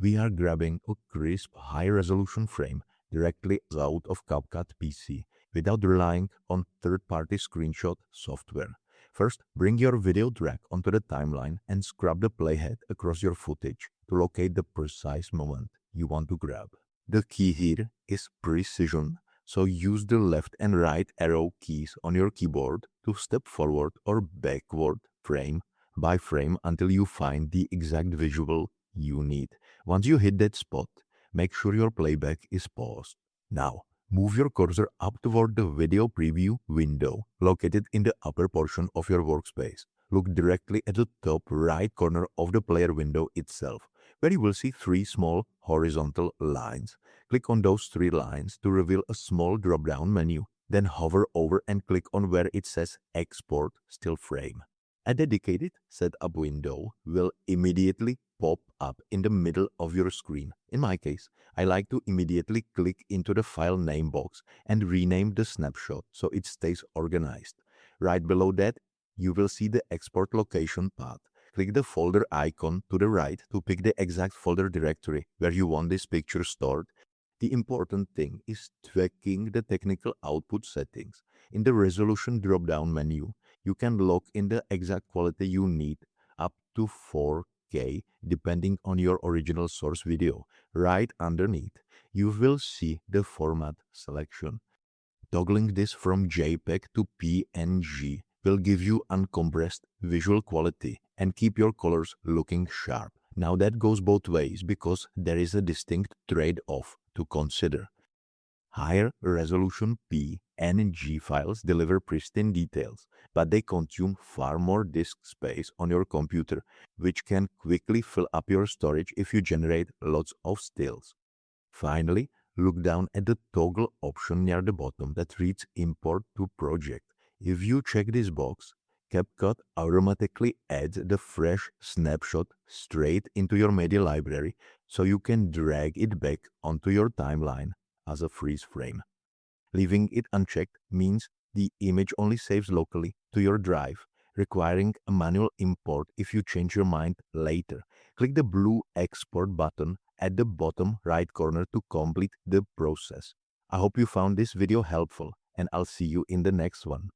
We are grabbing a crisp, high-resolution frame directly out of CapCut PC without relying on third-party screenshot software. First, bring your video drag onto the timeline and scrub the playhead across your footage to locate the precise moment you want to grab. The key here is precision, so use the left and right arrow keys on your keyboard to step forward or backward frame by frame until you find the exact visual you need. Once you hit that spot, make sure your playback is paused. Now, move your cursor up toward the video preview window located in the upper portion of your workspace. Look directly at the top right corner of the player window itself, where you will see three small horizontal lines. Click on those three lines to reveal a small drop-down menu. Then hover over and click on where it says Export Still Frame. A dedicated setup window will immediately pop up in the middle of your screen. In my case, I like to immediately click into the file name box and rename the snapshot so it stays organized. Right below that, you will see the export location path. Click the folder icon to the right to pick the exact folder directory where you want this picture stored. The important thing is tracking the technical output settings. In the resolution drop-down menu, you can lock in the exact quality you need, up to 4K, depending on your original source video. Right underneath, you will see the format selection. Toggling this from JPEG to PNG will give you uncompressed visual quality and keep your colors looking sharp. Now that goes both ways because there is a distinct trade-off to consider. Higher resolution PNG files deliver pristine details, but they consume far more disk space on your computer, which can quickly fill up your storage if you generate lots of stills. Finally, look down at the toggle option near the bottom that reads Import to Project. If you check this box, CapCut automatically adds the fresh snapshot straight into your media library, so you can drag it back onto your timeline as a freeze frame. Leaving it unchecked means the image only saves locally to your drive, requiring a manual import if you change your mind later. Click the blue Export button at the bottom right corner to complete the process. I hope you found this video helpful, and I'll see you in the next one.